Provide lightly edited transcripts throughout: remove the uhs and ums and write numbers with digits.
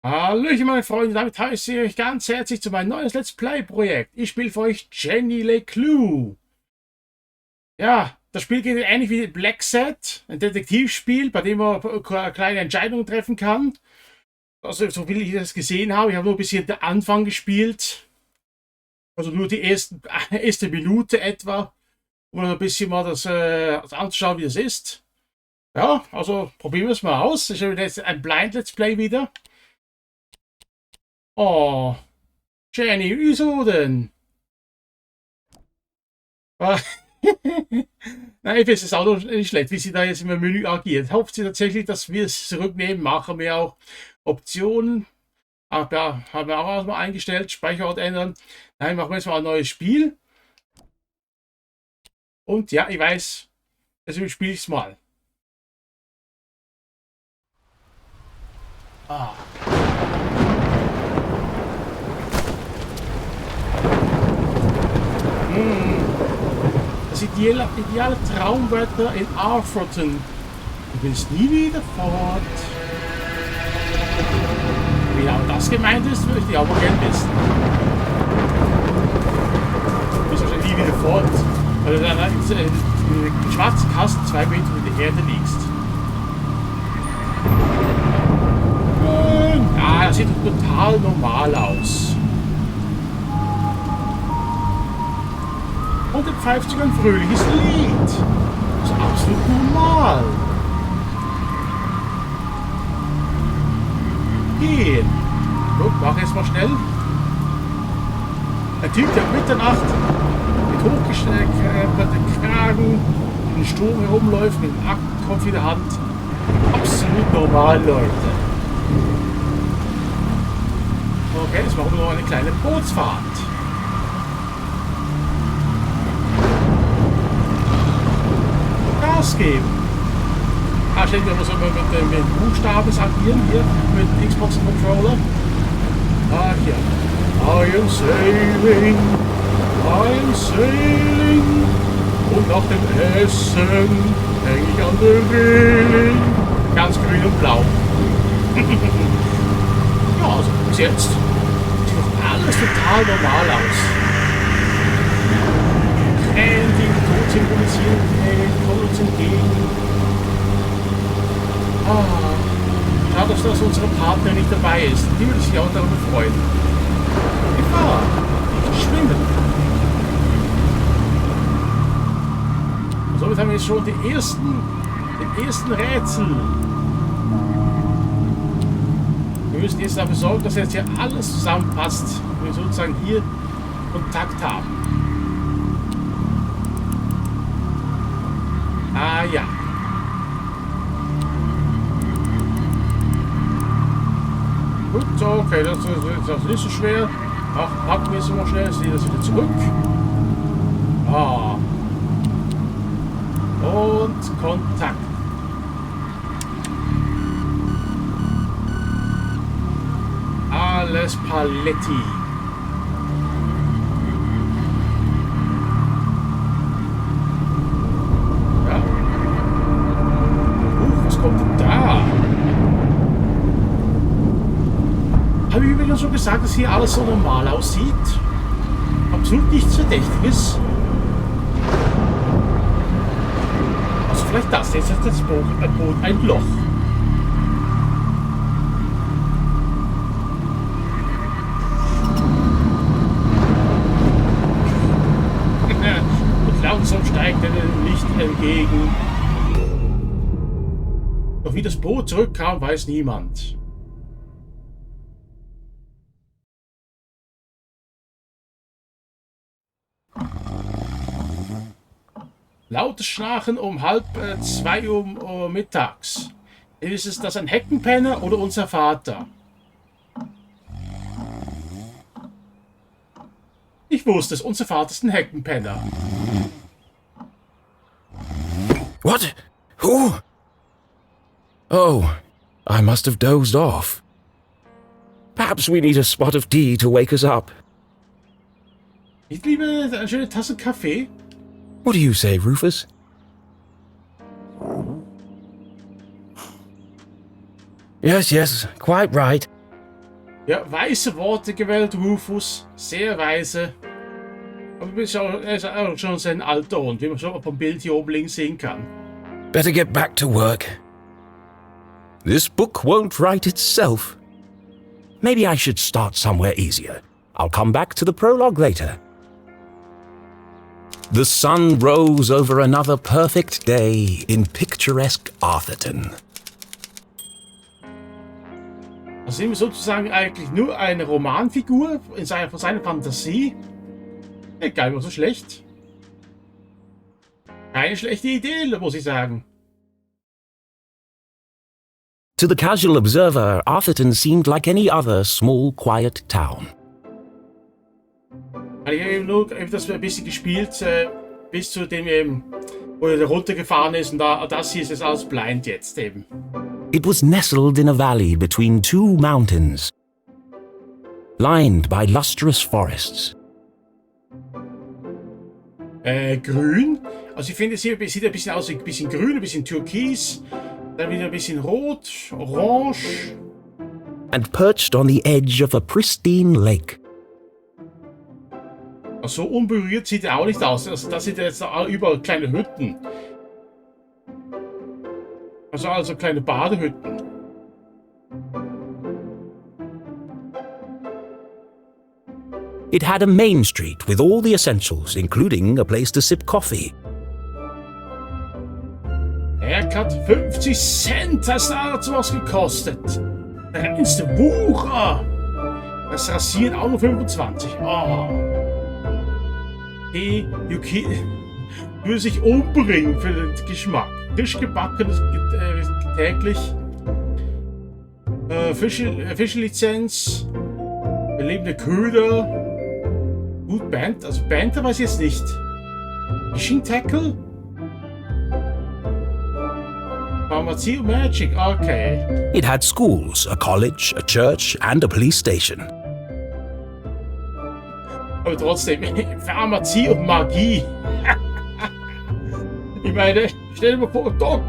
Hallöchen meine Freunde, damit heiße ich euch ganz herzlich zu meinem neuen Let's Play Projekt. Ich spiele für euch Jenny LeClou. Ja, das Spiel geht ähnlich wie Black Set, ein Detektivspiel, bei dem man kleine Entscheidungen treffen kann. Also so wie ich das gesehen habe, ich habe nur ein bisschen den Anfang gespielt. Also nur die erste Minute etwa, um ein bisschen mal das anzuschauen, wie das ist. Ja, also probieren wir es mal aus. Ich habe jetzt ein Blind Let's Play wieder. Oh, Jenny, wieso denn? Ah, Nein, ich weiß es auch noch nicht schlecht, wie sie da jetzt im Menü agiert. Hofft sie tatsächlich, dass wir es zurücknehmen, machen wir auch Optionen. Ach ja, haben wir auch mal eingestellt, Speicherort ändern. Nein, machen wir jetzt mal ein neues Spiel. Und ja, ich weiß, deswegen spiele ich es mal. Das ideale Traumwetter in Arthurton. Du willst nie wieder fort. Wie genau das gemeint ist, würde ich auch mal gerne wissen. Du bist wahrscheinlich nie wieder fort, weil du dann in schwarzen Kasten 2 Meter in der Erde liegst. Ja, das sieht total normal aus. Und er pfeift sogar ein fröhliches Lied. Das ist absolut normal. Gehen. Gut, mach jetzt mal schnell. Ein Typ, der um Mitternacht mit hochgestrecktem Kragen in den Sturm herumläuft, mit dem Aktenkopf in der Hand. Absolut normal, Leute. Okay, jetzt machen wir noch eine kleine Bootsfahrt. Gas geben. Stellen wir so mit den Buchstaben agieren hier mit dem Xbox Controller. Hier. I am sailing, I am sailing. Und nach dem Essen hänge ich an der Reling. Ganz grün und blau. Ja, also bis jetzt sieht doch alles total normal aus. Krähen, die den Tod symbolisieren, kommen uns entgegen. Schade, dass unsere Partner nicht dabei ist. Die würde sich auch darüber freuen. Gefahr! Nicht schwimmen! Und somit haben wir jetzt schon den ersten Rätsel. Wir müssen jetzt dafür sorgen, dass jetzt hier alles zusammenpasst. Wir sozusagen hier Kontakt haben. Ah ja. Gut, so, okay, das ist nicht so schwer. Ach, packen wir es mal schnell, jetzt wieder zurück. Und Kontakt. Alles Paletti. Ja. Was kommt denn da? Habe ich übrigens schon gesagt, dass hier alles so normal aussieht? Absolut nichts Verdächtiges. Also vielleicht das. Jetzt hat das Boot ein Loch. Und langsam steigt er dem Licht entgegen. Doch wie das Boot zurückkam, weiß niemand. Lautes Schnarchen um 1:30 Uhr mittags. Ist es das ein Heckenpenner oder unser Vater? Ich wusste es, unser Vater ist ein Heckenpenner. What? Who? Oh, I must have dozed off. Perhaps we need a spot of tea to wake us up. Ich liebe eine schöne Tasse Kaffee. What do you say, Rufus? Yes, quite right. Ja, weise Worte gewählt, Rufus. Sehr weise. Aber er ist auch schon sein alter Hund, wie man schon vom Bild hier oben links sehen kann. Better get back to work. This book won't write itself. Maybe I should start somewhere easier. I'll come back to the prologue later. The sun rose over another perfect day in picturesque Arthurton. Also sind wir sozusagen eigentlich nur eine Romanfigur von seiner Fantasie. Egal, war so schlecht. Keine schlechte Idee, muss ich sagen. To the casual observer, Arthurton seemed like any other small, quiet town. Ich habe eben nur das ein bisschen gespielt, bis zu dem eben, wo er runtergefahren ist und das hier ist jetzt alles blind jetzt eben. It was nestled in a valley between two mountains, lined by lustrous forests. Grün. Also ich finde, es sieht ein bisschen aus wie ein bisschen grün, ein bisschen türkis, dann wieder ein bisschen rot, orange. And perched on the edge of a pristine lake. So unberührt sieht er auch nicht aus. Also das sind jetzt überall kleine Hütten. Also kleine Badehütten. It had a main street with all the essentials, including a place to sip coffee. Haircut 50 Cent, das hat sowas gekostet. Der reinste Wucher. Das Rasieren auch nur 25. Oh. Hey, Yuki würde sich umbringen für den Geschmack. Frisch gebackenes täglich. Fischlizenz. Belebende Köder. Gut, Band. Also Band weiß ich jetzt nicht. Fishing Tackle. Pharmazie und Magic. Okay. It had schools, a college, a church and a police station. Aber trotzdem, Pharmazie und Magie. Ich meine, stell dir mal vor,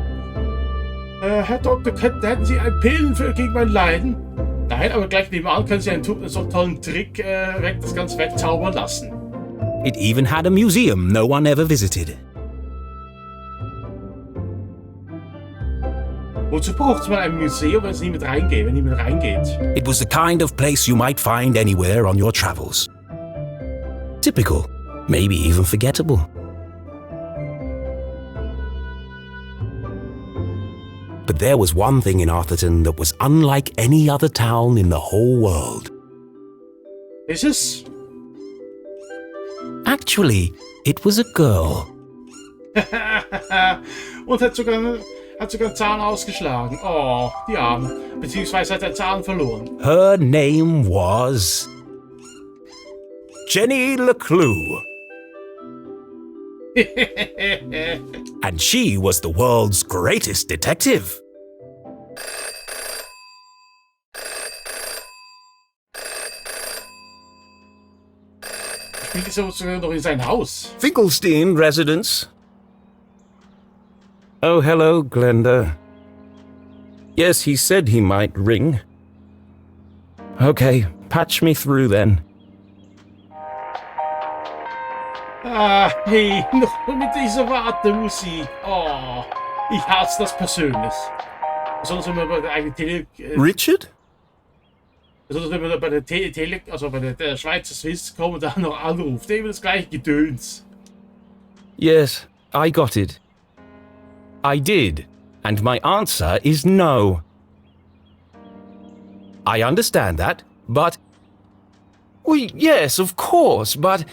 Herr Doktor, hätten Sie ein Pillen gegen mein Leiden? Nein, aber gleich nebenan können Sie einen so tollen Trick das Ganze wegzaubern lassen. It even had a museum no one ever visited. Wozu braucht man ein Museum, wenn niemand reingeht? It was the kind of place you might find anywhere on your travels. Typical, maybe even forgettable. But there was one thing in Arthurton that was unlike any other town in the whole world. Ist es? Actually, it was a girl. Und hat sogar einen Zahn ausgeschlagen. Oh, die Arme. Beziehungsweise hat er einen Zahn verloren. Her name was Jenny LeClou. And she was the world's greatest detective. Spielt sogar noch in sein Haus. Finkelstein residence. Oh, hello, Glenda. Yes, he said he might ring. Okay, patch me through then. Ah, hey, noch mit dieser Wartemusik. Oh, ich hasse das persönlich. Besonders wenn man bei der eigenen Richard? Besonders wenn man bei der der Schweizer Swisscom und dann noch anruft. Eben das gleiche Gedöns. Yes, I got it. I did, and my answer is no. I understand that, but... Well, yes, of course, but...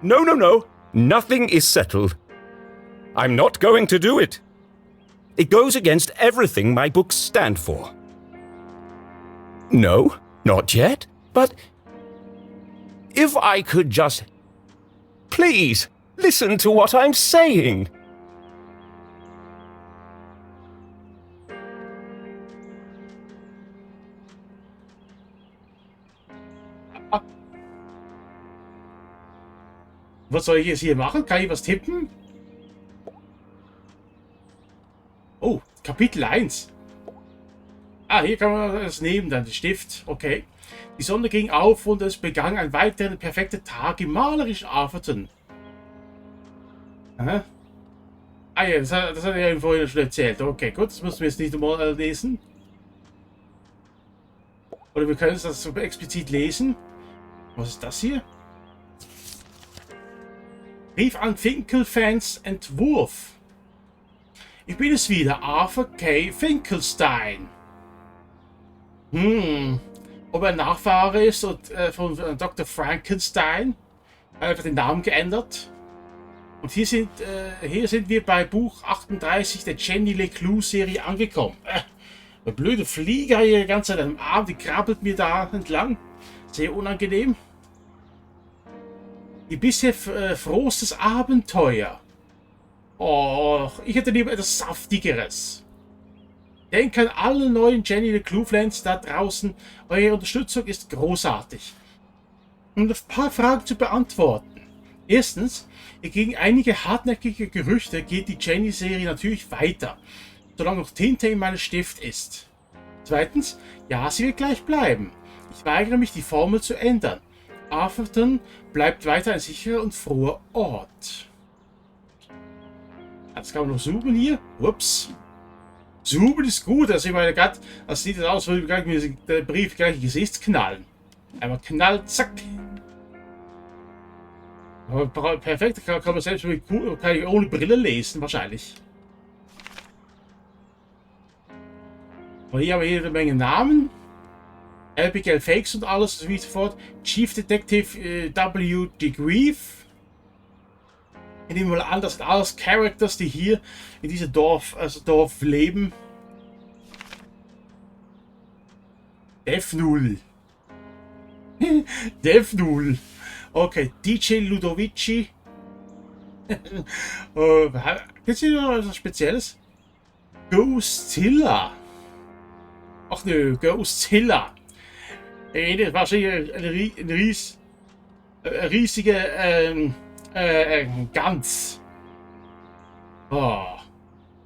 No. Nothing is settled. I'm not going to do it. It goes against everything my books stand for. No, not yet, but... If I could just... Please, listen to what I'm saying. Was soll ich jetzt hier machen? Kann ich was tippen? Oh, Kapitel 1. Ah, hier kann man das nehmen, dann den Stift. Okay. Die Sonne ging auf und es begann ein weiterer perfekter Tag im malerischen Arverton. Aha. Ah ja, das hat er ja vorhin schon erzählt. Okay, gut, das müssen wir jetzt nicht einmal lesen. Oder wir können es das so explizit lesen. Was ist das hier? Brief an Finkelfans Entwurf. Ich bin es wieder, Arthur K. Finkelstein. Ob er Nachfahre ist und, von Dr. Frankenstein. Er hat einfach den Namen geändert. Und hier sind wir bei Buch 38 der Jenny LeClou Serie angekommen. Der blöde Flieger hier die ganze Zeit am Arm, die krabbelt mir da entlang. Sehr unangenehm. Die bisher frohstes Abenteuer. Oh, ich hätte lieber etwas Saftigeres. Denkt an alle neuen Jenny LeClou-Fans da draußen. Eure Unterstützung ist großartig. Um ein paar Fragen zu beantworten. Erstens, gegen einige hartnäckige Gerüchte geht die Jenny-Serie natürlich weiter, solange noch Tinte in meinem Stift ist. Zweitens, ja, sie wird gleich bleiben. Ich weigere mich, die Formel zu ändern. Arverton bleibt weiter ein sicherer und froher Ort. Jetzt kann man noch zoomen hier. Ups. Zoomen ist gut. Also ich meine, das sieht aus, als würde mir der Brief gleich in Gesicht knallen. Einmal knallt, zack. Aber perfekt, kann man selbst kann ich ohne Brille lesen, wahrscheinlich. Und hier haben wir jede Menge Namen. Abigail Fakes und alles, wie so fort. Chief Detective W. DeGrief. Ich nehme mal an, das sind alles Characters, die hier in diesem Dorf leben. Def 0. Def 0. Okay, DJ Ludovici. Gibt es hier noch etwas Spezielles? Ghostzilla. Ach nö, Ghostzilla. Wahrscheinlich ein riesige Ganz. Oh.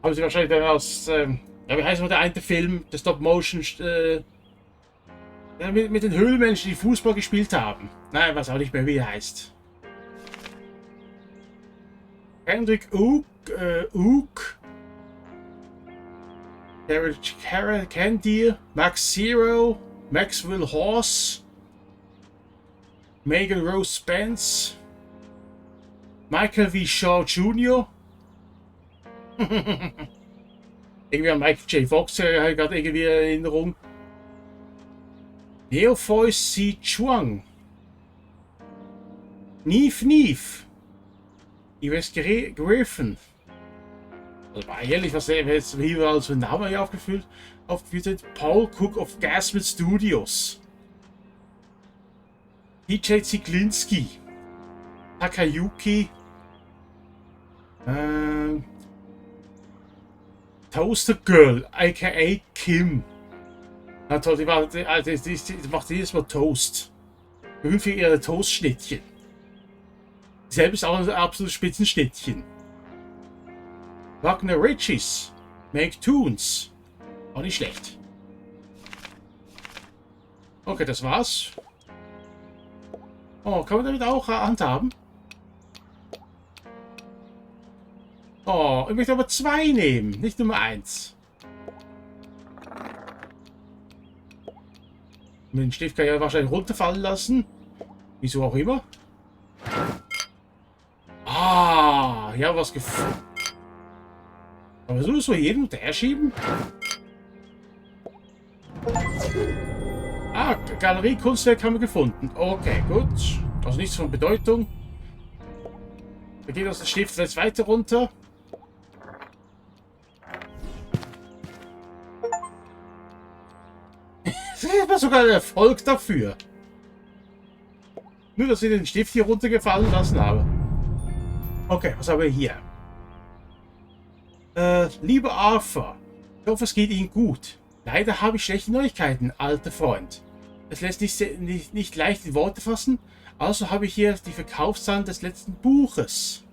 Haben sie wahrscheinlich dann aus, ja, wie heißt noch der eine Film, der Stop-Motion, mit den Höhlenmenschen, die Fußball gespielt haben. Nein, was auch nicht mehr, wie er heißt. Hendrik Ook, Carol Candier, Max Zero, Maxwell Horse, Megan Rose Spence, Michael V. Shaw Jr. Irgendwie an Michael J. Fox gerade irgendwie Erinnerung. Neofoy C. Chuang. Neve. Ives Griffin. Also war ehrlich, was er jetzt hier als Name hier aufgeführt hat. Paul Cook of Gasmet Studios. DJ Ziglinski. Takayuki. Toaster Girl, aka Kim. Na toll, die macht jedes Mal Toast. Berühmt für ihre Toastschnittchen. Selbst auch ein absolutes Spitzenschnittchen. Wagner Riches. Make Tunes. Auch nicht schlecht. Okay, das war's. Oh, kann man damit auch handhaben? Oh, ich möchte aber 2 nehmen, nicht Nummer 1. Den Stift kann ich ja wahrscheinlich runterfallen lassen. Wieso auch immer. Ah, ja, was gefunden. Aber so jeden und her schieben? Ah, Galerie Kunstwerk haben wir gefunden. Okay, gut. Also nichts von Bedeutung. Wir gehen aus dem Stift jetzt weiter runter. Das war sogar ein Erfolg dafür. Nur, dass ich den Stift hier runtergefallen lassen habe. Okay, was haben wir hier? Lieber Arthur, ich hoffe, es geht Ihnen gut. Leider habe ich schlechte Neuigkeiten, alter Freund. Es lässt nicht leicht in Worte fassen, also habe ich hier die Verkaufszahlen des letzten Buches.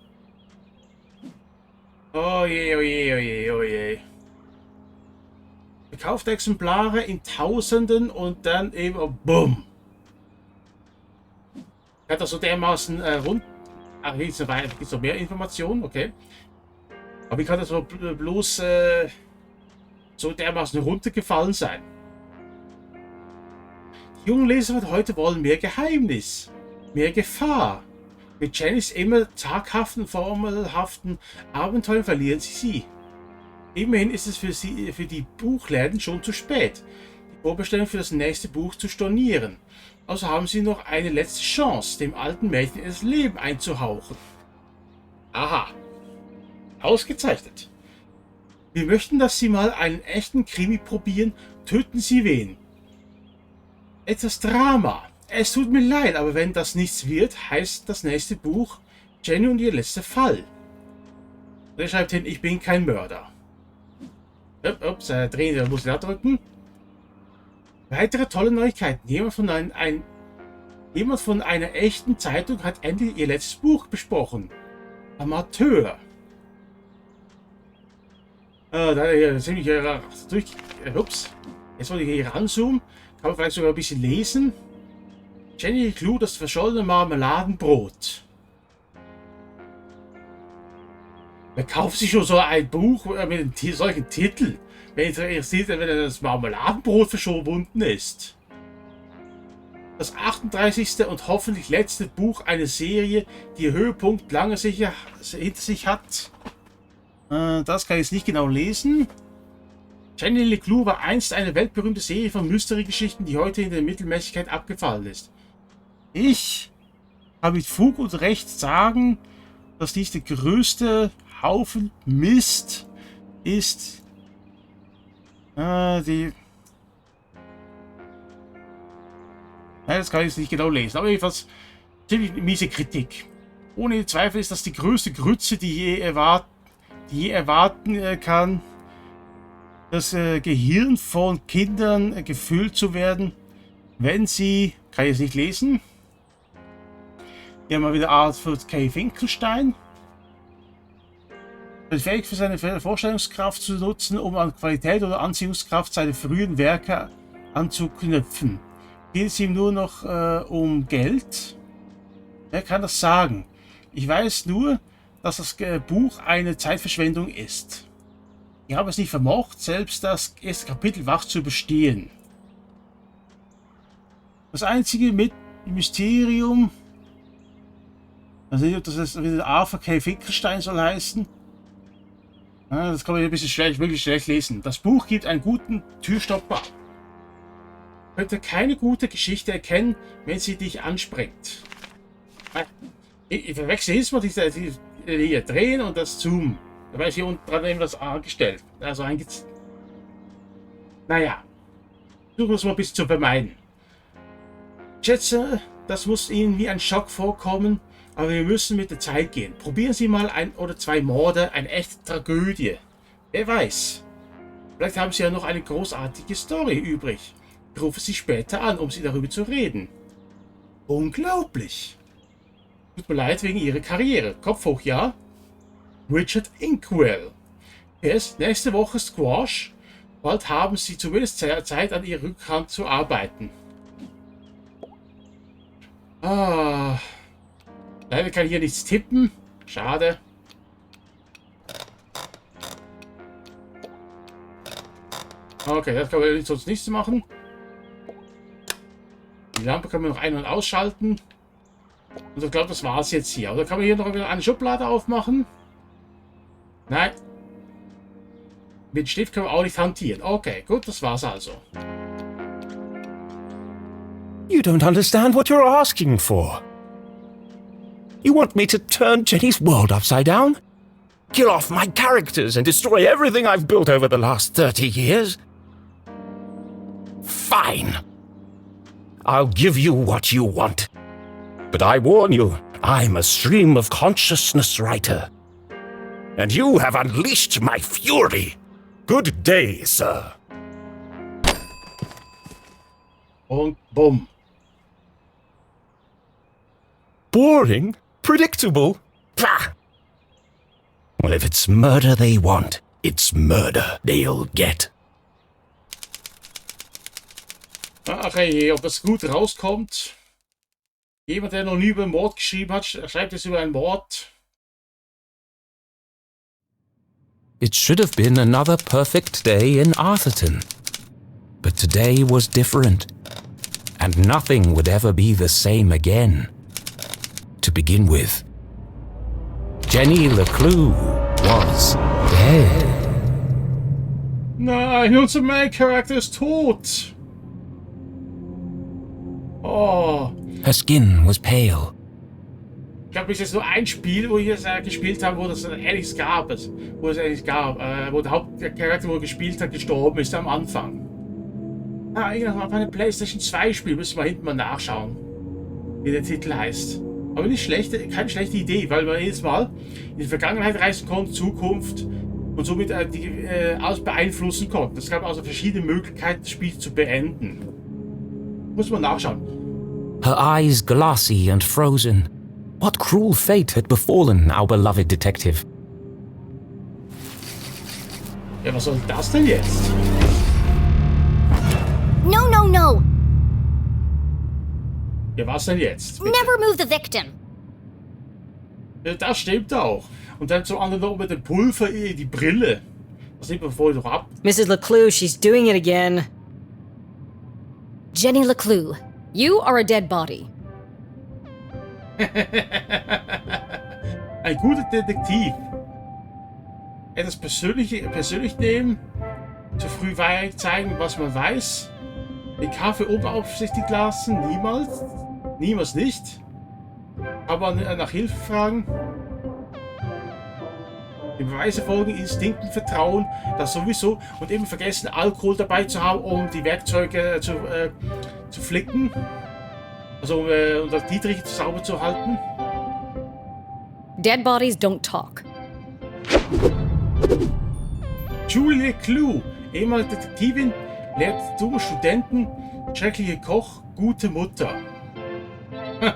Oh je, oh je, oh je, oh je. Verkaufte Exemplare in Tausenden und dann eben BUM! Hat das so dermaßen rund. Ach, hier gibt es noch mehr Informationen, okay. Aber wie kann das so bloß so dermaßen runtergefallen sein? Die jungen Leser von heute wollen mehr Geheimnis, mehr Gefahr. Mit Jennys immer zaghaften, formelhaften Abenteuern verlieren sie. Immerhin ist es für die Buchläden schon zu spät, die Vorbestellung für das nächste Buch zu stornieren. Also haben sie noch eine letzte Chance, dem alten Mädchen ins Leben einzuhauchen. Aha. Ausgezeichnet. Wir möchten, dass Sie mal einen echten Krimi probieren. Töten Sie wen? Etwas Drama. Es tut mir leid, aber wenn das nichts wird, heißt das nächste Buch Jenny und ihr letzter Fall. Und er schreibt hin, ich bin kein Mörder. Ups, drehen, da muss ich da drücken. Weitere tolle Neuigkeiten. Jemand von einer echten Zeitung hat endlich ihr letztes Buch besprochen. Amateur. Da hier ziemlich durch. Ups. Jetzt wollte ich hier ranzoomen. Kann man vielleicht sogar ein bisschen lesen. Jenny LeClou, das verschollene Marmeladenbrot. Wer kauft sich schon so ein Buch mit solchen Titeln? Wenn das Marmeladenbrot verschwunden ist. Das 38. und hoffentlich letzte Buch einer Serie, die ihr Höhepunkt lange sicher hinter sich hat. Das kann ich jetzt nicht genau lesen. Jenny LeClou war einst eine weltberühmte Serie von Mystery-Geschichten, die heute in der Mittelmäßigkeit abgefallen ist. Ich kann mit Fug und Recht sagen, dass dies der größte Haufen Mist ist, das kann ich jetzt nicht genau lesen, aber jedenfalls ziemlich miese Kritik. Ohne Zweifel ist das die größte Grütze, die je erwarten kann, das Gehirn von Kindern gefüllt zu werden, wenn sie, kann ich jetzt nicht lesen, hier mal wieder Arthur K. Finkelstein, fähig für seine Vorstellungskraft zu nutzen, um an Qualität oder Anziehungskraft seine frühen Werke anzuknüpfen. Geht es ihm nur noch um Geld? Wer kann das sagen? Ich weiß nur, dass das Buch eine Zeitverschwendung ist. Ich habe es nicht vermocht, selbst das erste Kapitel wach zu bestehen. Das einzige Mysterium, also nicht, ob das wieder Arthur K. Finkelstein soll heißen. Das kann man ein bisschen wirklich schlecht lesen. Das Buch gibt einen guten Türstopper. Könnte keine gute Geschichte erkennen, wenn sie dich anspringt. Ich verwechsel jetzt mal die hier drehen und das Zoomen. Da ist hier unten dran etwas angestellt. Also naja. Versuchen wir es mal ein bisschen zu vermeiden. Ich schätze, das muss Ihnen wie ein Schock vorkommen, aber wir müssen mit der Zeit gehen. Probieren Sie mal ein oder zwei Morde, eine echte Tragödie. Wer weiß. Vielleicht haben Sie ja noch eine großartige Story übrig. Ich rufe Sie später an, um Sie darüber zu reden. Unglaublich. Tut mir leid wegen Ihrer Karriere. Kopf hoch, ja? Richard Inkwell. PS, nächste Woche Squash. Bald haben Sie zumindest Zeit, an Ihrer Rückhand zu arbeiten. Leider kann ich hier nichts tippen. Schade. Okay, das kann man sonst nichts machen. Die Lampe kann man noch ein- und ausschalten. Und ich glaube, das war es jetzt hier. Oder kann man hier noch eine Schublade aufmachen? Nein. Mit Stift können wir auch nicht hantieren. Okay, gut, das war's also. You don't understand what you're asking for. You want me to turn Jenny's world upside down? Kill off my characters and destroy everything I've built over the last 30 years? Fine. I'll give you what you want. But I warn you, I'm a stream of consciousness writer. And you have unleashed my fury. Good day, sir. Und bumm. Boring? Predictable? Pah! Well, if it's murder they want, it's murder they'll get. Okay, ob das gut rauskommt. Jemand, der noch nie über einen Mord geschrieben hat, schreibt jetzt über einen Mord. It should have been another perfect day in Arthurton. But today was different, and nothing would ever be the same again. To begin with, Jenny LeClou was dead. Nein, unser Main Character ist tot. Oh. Her skin was pale. Ich glaube, es ist nur ein Spiel, wo ich es gespielt habe, wo das ehrlich gab. Wo der Hauptcharakter, wo er gespielt hat, gestorben ist am Anfang. Irgendwann auf einem PlayStation 2 Spiel, müssen wir hinten mal nachschauen, wie der Titel heißt. Aber nicht schlecht, keine schlechte Idee, weil man jedes Mal in die Vergangenheit reisen konnte, Zukunft und somit alles beeinflussen konnte. Es gab also verschiedene Möglichkeiten, das Spiel zu beenden. Muss man nachschauen. Her eyes glassy and frozen. What cruel fate had befallen our beloved detective? Ja, was soll das denn jetzt? No, no, no! Ja, was denn jetzt? Bitte? Never move the victim! Ja, das stimmt auch. Und dann zum anderen noch mit dem Pulver, die Brille. Das nimmt man vorher doch ab. Mrs. LeClou, she's doing it again. Jenny LeClou, You are a dead body. Ein guter Detektiv. Etwas persönlich nehmen, zu früh zeigen, was man weiß. Den Kaffee unbeaufsichtigt lassen, niemals nicht. Aber nach Hilfe fragen. Den Beweise folgen, Instinkten vertrauen, das sowieso. Und eben vergessen, Alkohol dabei zu haben, um die Werkzeuge zu flicken. Also um das Dietrich sauber zu halten. Dead bodies don't talk. Jenny LeClou, ehemalige Detektivin, lehrt dumme Studenten, schreckliche Koch, gute Mutter. but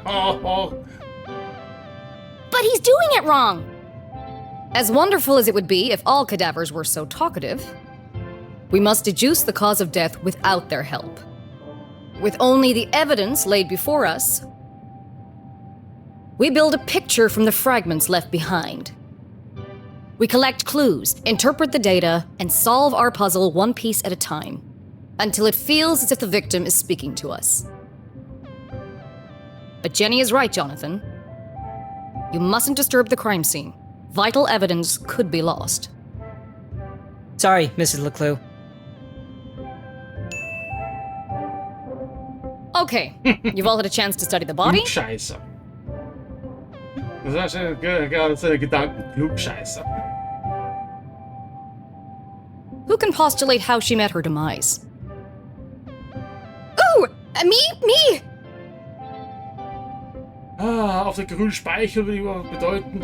he's doing it wrong! As wonderful as it would be if all cadavers were so talkative, we must deduce the cause of death without their help. With only the evidence laid before us, we build a picture from the fragments left behind. We collect clues, interpret the data, and solve our puzzle one piece at a time, until it feels as if the victim is speaking to us. But Jenny is right, Jonathan. You mustn't disturb the crime scene. Vital evidence could be lost. Sorry, Mrs. LeClou. Okay, you've all had a chance to study the body. Klugscheißer. Das sind gerade seine Gedanken. Klugscheißer. Who can postulate how she met her demise? Ooh! Me! Auf der grünen Speichel würde ich bedeuten,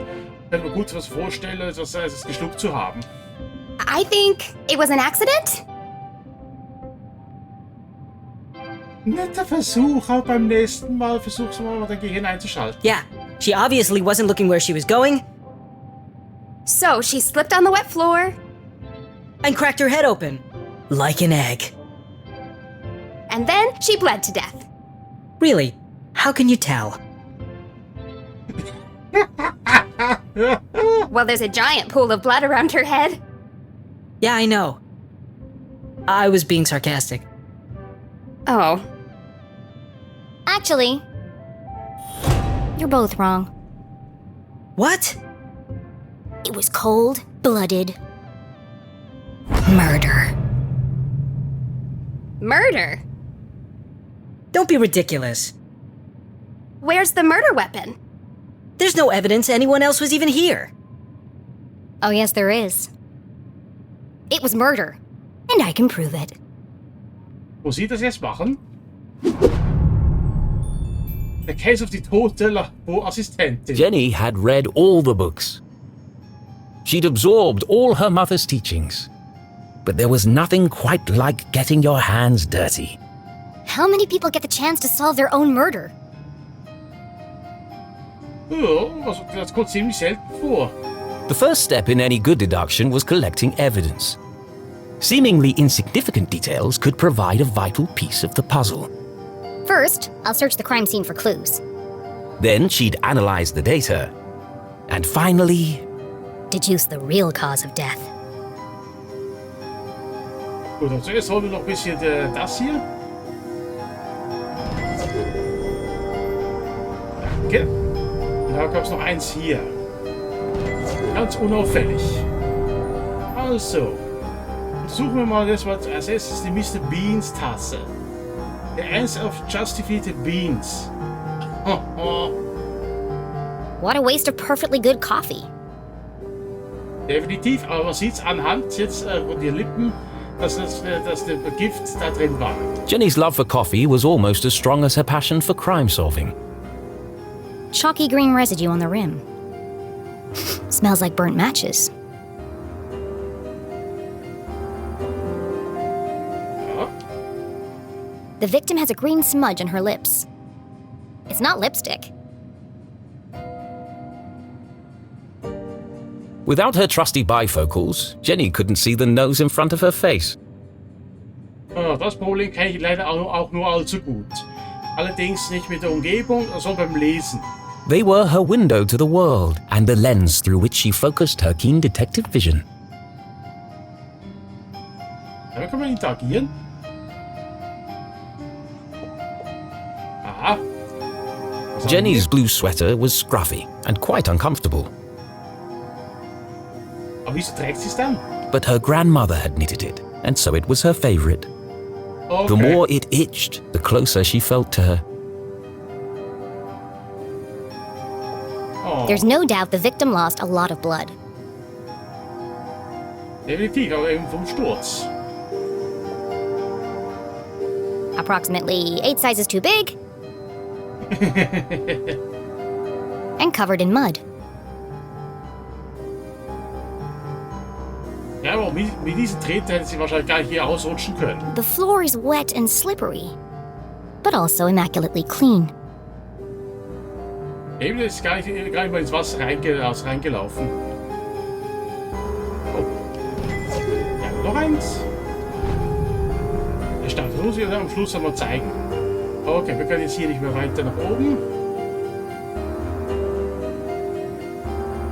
wenn man gut was vorstellen, das heißt, es geschluckt zu haben. I think it was an accident? Netter Versuch, auch beim nächsten Mal versuchst du mal dein Gehirn einzuschalten. Yeah, she obviously wasn't looking where she was going So she slipped on the wet floor, and cracked her head open. Like an egg. and then she bled to death. Really? How can you tell? Well, there's a giant pool of blood around her head. Yeah, I know. I was being sarcastic. Oh. Actually, you're both wrong. What? It was cold-blooded murder. Murder? Don't be ridiculous. Where's the murder weapon? There's no evidence anyone else was even here. Oh, yes, there is. It was murder, and I can prove it. Wo sie das jetzt machen? The Case of die tote Laborassistentin. Jenny had read all the books. She'd absorbed all her mother's teachings. But there was nothing quite like getting your hands dirty. How many people get the chance to solve their own murder? Ja, das kommt ziemlich selten vor. The first step in any good deduction was collecting evidence. Seemingly insignificant details could provide a vital piece of the puzzle. First, I'll search the crime scene for clues. Then she'd analyze the data. And finally, Deduce the real cause of death. Gut, also zuerst holen wir noch ein bisschen das hier. Danke. Und da gab es noch eins hier. Ganz unauffällig. Also, suchen wir mal das, was als erstes die Mr. Beans Tasse. The Answer of Justified Beans. What a waste of perfectly good coffee. Definitiv, aber man sieht es anhand jetzt von den Lippen, dass der Gift da drin war. Jenny's love for coffee was almost as strong as her passion for crime solving. Chalky green residue on the rim. Smells like burnt matches. Ja. The victim has a green smudge on her lips. It's not lipstick. Without her trusty bifocals, Jenny couldn't see the nose in front of her face. Das Problem kenne ich leider auch nur allzu gut. Allerdings nicht mit der Umgebung, sondern beim Lesen. They were her window to the world and the lens through which she focused her keen detective vision. Damit kann man interagieren. Aha. Jenny's blue sweater was scruffy and quite uncomfortable, Aber wieso trägt sie es dann? but her grandmother had knitted it, and so it was her favorite. Okay. The more it itched, the closer she felt to her. Oh, There's no doubt the victim lost a lot of blood. definitiv, aber eben vom Sturz. Approximately 8 sizes too big. And covered in mud. Ja, aber mit diesen Treten hätte sie wahrscheinlich gar nicht hier ausrutschen können. The floor is wet and slippery, but also immaculately clean. Eben ist gar nicht mal ins Wasser reingelaufen. Oh. Ja, noch eins. Der Stand muss ich am Schluss einmal zeigen. Okay, wir können jetzt hier nicht mehr weiter nach oben.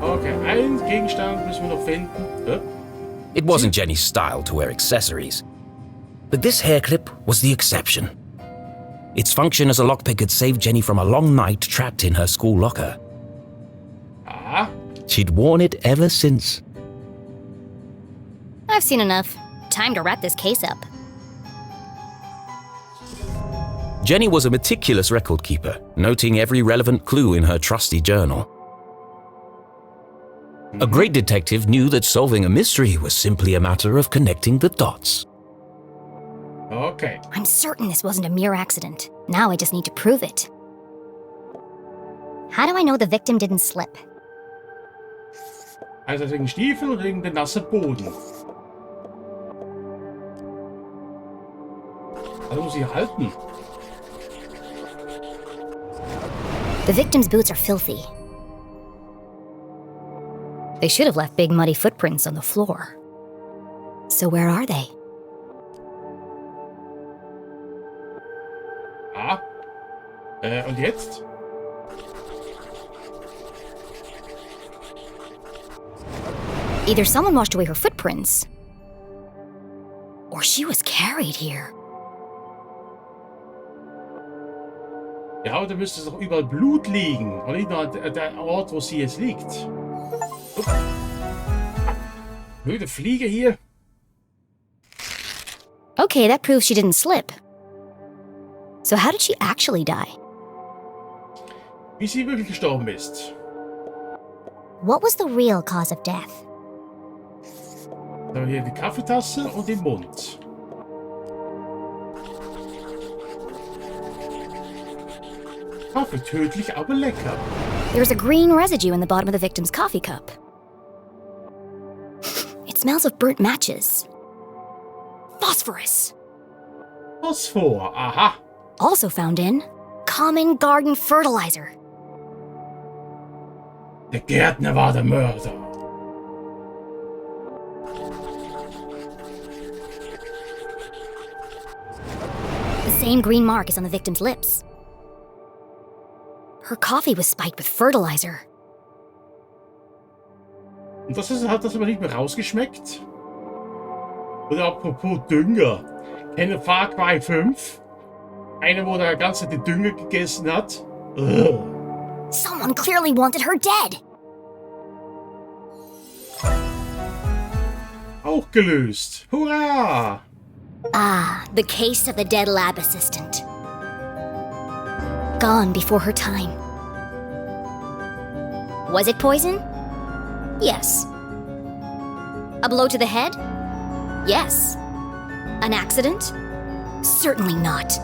Okay, einen Gegenstand müssen wir noch finden. Ja. It wasn't Jenny's style to wear accessories, but this hair clip was the exception. Its function as a lockpick had saved Jenny from a long night trapped in her school locker. Ah, She'd worn it ever since. I've seen enough. Time to wrap this case up. Jenny was a meticulous record keeper, noting every relevant clue in her trusty journal. A great detective knew that solving a mystery was simply a matter of connecting the dots. okay. I'm certain this wasn't a mere accident. Now I just need to prove it. How do I know the victim didn't slip? Also wegen Stiefel oder wegen dem nassen Boden? Also muss ich halten. The victim's boots are filthy. They should have left big muddy footprints on the floor. So where are they? Ah. Und jetzt? Either someone washed away her footprints, or she was carried here. Ja, aber da müsste es doch überall Blut liegen. Und nicht nur an der Ort, wo sie jetzt liegt. Blöde Fliege hier. Okay, that proves she didn't slip. So how did she actually die? Wie sie wirklich gestorben ist. What was the real cause of death? Da haben wir hier die Kaffeetasse und den Mund. Kaffee tödlich, aber lecker. There was a green residue in the bottom of the victim's coffee cup. It smells of burnt matches. Phosphorus. Phosphor, aha. Also found in common garden fertilizer. Der Gärtner war der Mörder. same green mark is on the victim's lips. Her coffee was spiked with fertilizer. Und hat das aber nicht mehr rausgeschmeckt? Oder apropos Dünger. Kennt Far Cry 5? Einer, wo der ganze den Dünger gegessen hat? Ugh. Someone clearly wanted her dead. Auch gelöst. Hurra! Ah, the case of the dead lab assistant. Gone before her time. Was it poison? Yes. A blow to the head? Yes. An accident? Certainly not.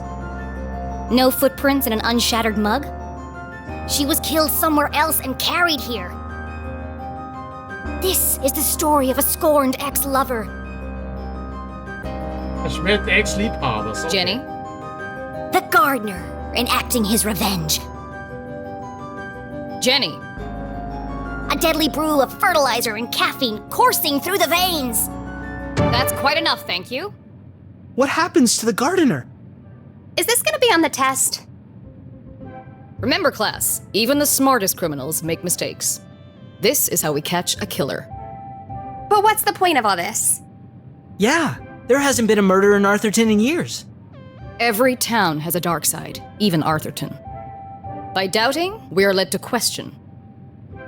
No footprints in an unshattered mug? She was killed somewhere else and carried here. This is the story of a scorned ex-lover. Verschmähte Ex-Liebhabers. Okay. Jenny? The gardener enacting his revenge. Jenny! A deadly brew of fertilizer and caffeine coursing through the veins. That's quite enough, thank you. What happens to the gardener? Is this gonna be on the test? Remember, class, even the smartest criminals make mistakes. This is how we catch a killer. But what's the point of all this? Yeah, there hasn't been a murder in Arthurton in years. Every town has a dark side, even Arthurton. By doubting, we are led to question.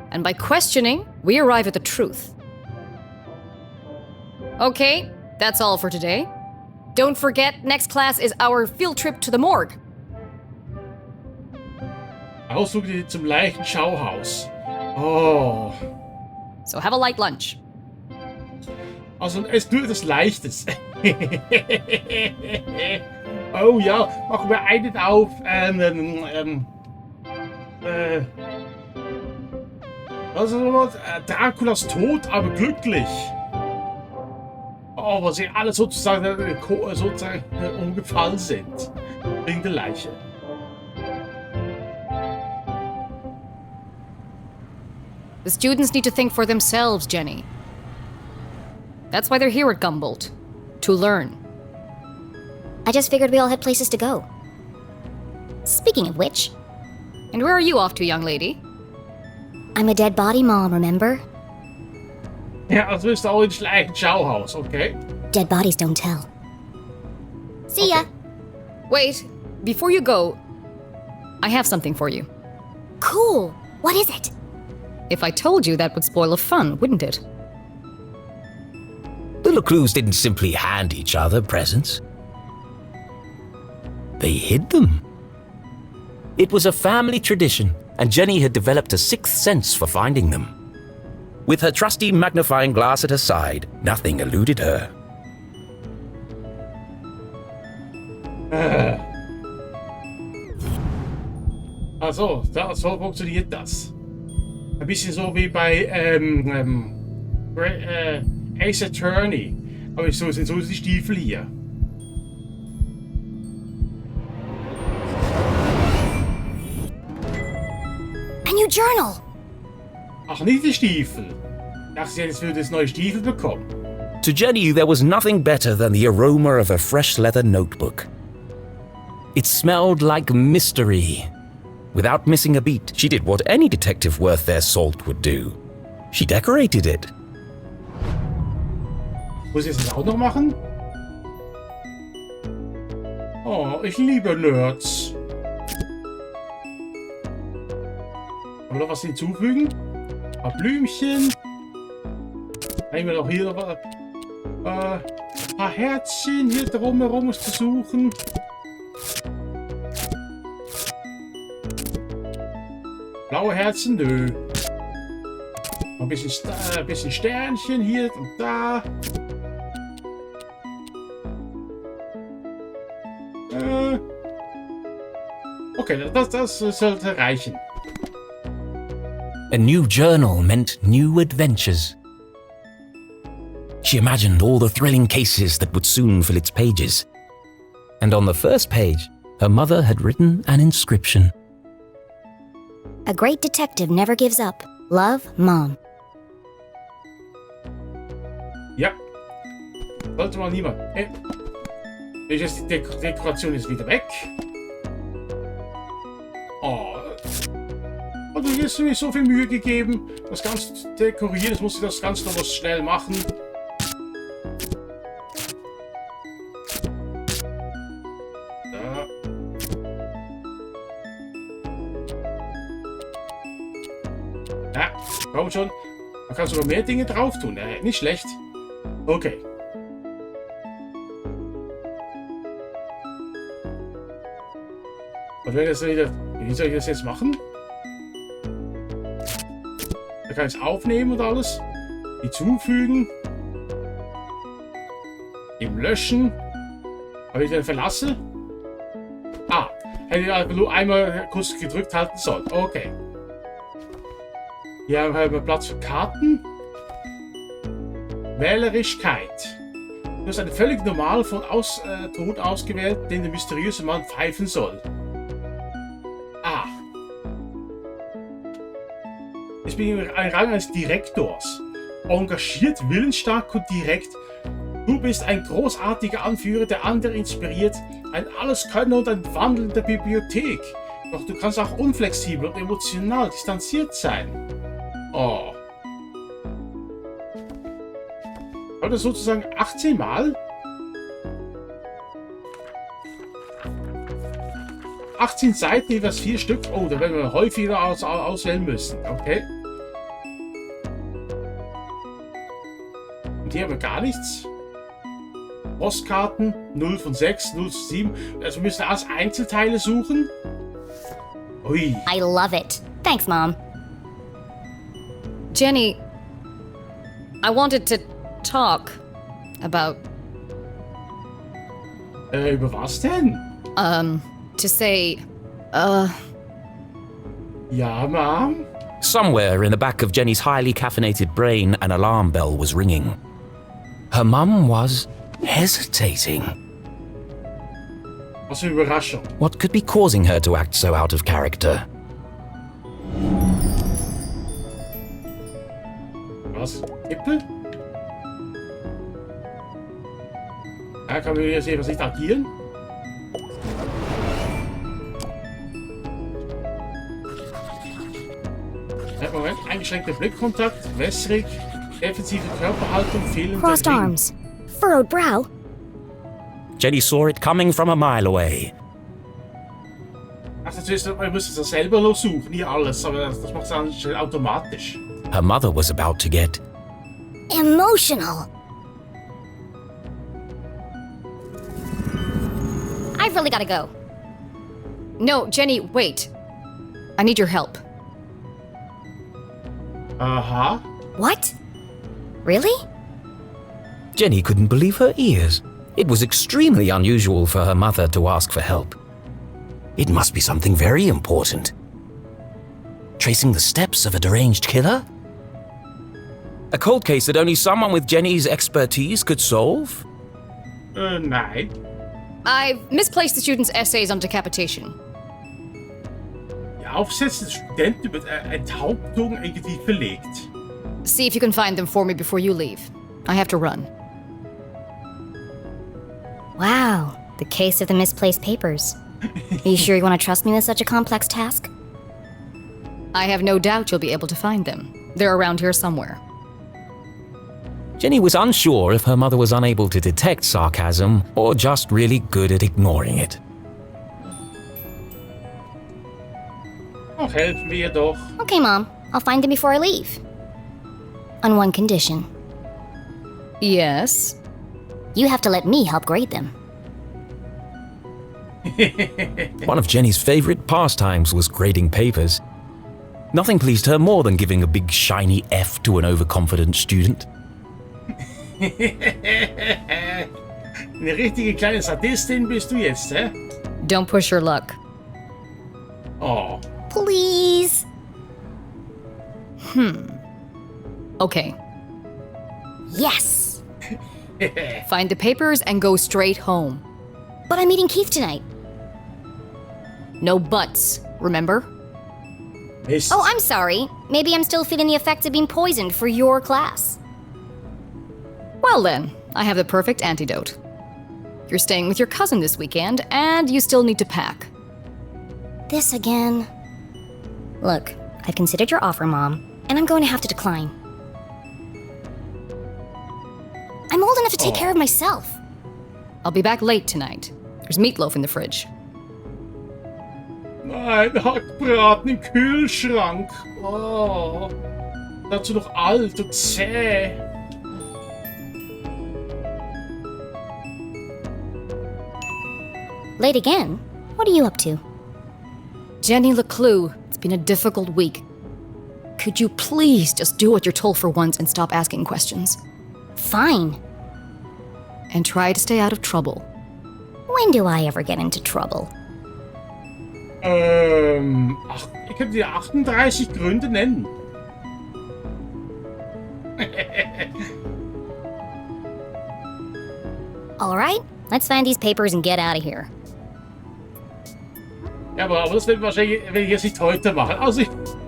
And by questioning, we arrive at the truth. Okay, that's all for today. Don't forget, next class is our field trip to the morgue. Ausflug zum Leichenschauhaus. Oh. So have a light lunch. Also, es nur etwas Leichtes. Oh ja, machen wir einen auf. Also nochmal, Draculas Tod, aber glücklich. Oh, wo sie alle sozusagen umgefallen sind. Wegen der Leiche. The students need to think for themselves, Jenny. That's why they're here at Gumboldt. To learn. I just figured we all had places to go. Speaking of which, And where are you off to, young lady? I'm a dead body mom, remember? Ja, also ist auch ins Leichenschauhaus, okay? Dead bodies don't tell. See ya. Wait, before you go, I have something for you. Cool. What is it? If I told you, that would spoil the fun, wouldn't it? The LeClous didn't simply hand each other presents. They hid them. It was a family tradition, and Jenny had developed a sixth sense for finding them. With her trusty magnifying glass at her side, nothing eluded her. Also, so funktioniert das. Ein bisschen so wie bei Ace Attorney. Aber so sind so die Stiefel hier. A new journal. Ach, nicht die Stiefel. Ich dachte, jetzt würde es neue Stiefel bekommen. To Jenny, there was nothing better than the aroma of a fresh leather notebook. It smelled like mystery. Without missing a beat, she did what any detective worth their salt would do. She decorated it. Muss ich das auch noch machen? Oh, ich liebe Nerds. Kann man noch was hinzufügen? Ein paar Blümchen. Haben wir noch hier noch ein paar Herzchen hier drumherum zu suchen. Blaue Herzen, nö. Noch ein bisschen Sternchen hier und da. Okay, das sollte reichen. A new journal meant new adventures. She imagined all the thrilling cases that would soon fill its pages. And on the first page, her mother had written an inscription. A great detective never gives up. Love, Mom. Ja. Sollte mal niemand. Jetzt die Dekoration ist wieder weg. Oh. Und du hast mir so viel Mühe gegeben, das Ganze zu dekorieren. Jetzt muss ich das Ganze noch was schnell machen. Da. Ja, komm schon. Man kann sogar mehr Dinge drauf tun. Nicht schlecht. Okay. Und wenn das wieder. Wie soll ich das jetzt machen? Da kann ich es aufnehmen und alles. Hinzufügen. Eben löschen. Habe ich den verlassen? Ah, hätte ich einfach nur einmal kurz gedrückt halten sollen. Okay. Hier haben wir Platz für Karten. Wählerischkeit. Du hast einen völlig normal von Tod ausgewählt, den der mysteriöse Mann pfeifen soll. Ah. Ich bin im Rang eines Direktors. Engagiert, willensstark und direkt. Du bist ein großartiger Anführer, der andere inspiriert. Ein Alleskönner und ein wandelnder Bibliothek. Doch du kannst auch unflexibel und emotional distanziert sein. Oh. Oder sozusagen 18 Mal? 18 Seiten, jeweils 4 Stück. Oh, da werden wir häufiger auswählen müssen. Okay. Und hier haben wir gar nichts. Postkarten 0 von 6, 0 von 7. Also wir müssen alles Einzelteile suchen. Ui. I love it. Thanks, Mom. Jenny, I wanted to talk about, Über was denn? to say, Ja, Mom? Somewhere in the back of Jenny's highly caffeinated brain, an alarm bell was ringing. Her mum was hesitating. Was für Überraschung. What could be causing her to act so out of character? Was? Tippel? Ja, kann man hier sehen, was nicht agieren? Ja, Moment, eingeschränkter Blickkontakt, wässrig, defensive Körperhaltung, fehlender Crossed Ring. arms. Furrowed brow. Jenny saw it coming from a mile away. Ach, natürlich, man muss das selber noch suchen, nicht alles, aber das macht es dann schnell automatisch. Her mother was about to get Emotional. I've really gotta go. no, Jenny, wait. I need your help. Aha. What? Really? Jenny couldn't believe her ears. It was extremely unusual for her mother to ask for help. It must be something very important. Tracing the steps of a deranged killer? A cold case that only someone with Jenny's expertise could solve? Nein. I've misplaced the students' essays on decapitation. Die Aufsätze des Studenten über Enthauptung irgendwie verlegt. See if you can find them for me before you leave. I have to run. Wow. The case of the misplaced papers. Are you sure you want to trust me with such a complex task? I have no doubt you'll be able to find them. They're around here somewhere. Jenny was unsure if her mother was unable to detect sarcasm or just really good at ignoring it. Ach, helfen wir doch. Okay, Mom. I'll find them before I leave. On one condition. Yes? You have to let me help grade them. One of Jenny's favorite pastimes was grading papers. Nothing pleased her more than giving a big shiny F to an overconfident student. Eine richtige kleine Sadistin bist du jetzt, hä? Don't push your luck. Oh. Please. Okay. Yes. Find the papers and go straight home. But I'm meeting Keith tonight. No buts, remember? Mist. Oh, I'm sorry. Maybe I'm still feeling the effects of being poisoned for your class. Well then, I have the perfect antidote. You're staying with your cousin this weekend, and you still need to pack. This again. Look, I've considered your offer, Mom, and I'm going to have to decline. I'm old enough to take care of myself. I'll be back late tonight. There's meatloaf in the fridge. Nein, Hackbraten im Kühlschrank. Oh. Dazu noch alt und zäh. Late again? What are you up to? Jenny LeClou, it's been a difficult week. Could you please just do what you're told for once and stop asking questions? Fine. And try to stay out of trouble. When do I ever get into trouble? Ich könnte dir 38 Gründe nennen. Alright, let's find these papers and get out of here. Ja, aber das will ich jetzt nicht heute machen. Also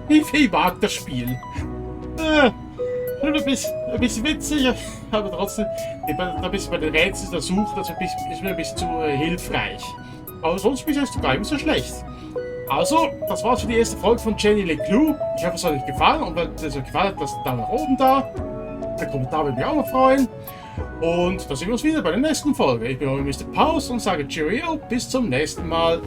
ich mag das Spiel. Ein bisschen witzig, aber trotzdem, ein bisschen bei den Rätseln der Suche, das ist mir ein bisschen zu hilfreich. Aber sonst bist du gar nicht so schlecht. Also, das war's für die erste Folge von Jenny LeClou. Ich hoffe, es hat euch gefallen und wenn es euch gefallen hat, lasst einen Daumen nach oben da. Der Kommentar würde mich auch noch freuen. Und dann sehen wir uns wieder bei der nächsten Folge. Ich bin euer Mr. Pause und sage Cheerio, bis zum nächsten Mal.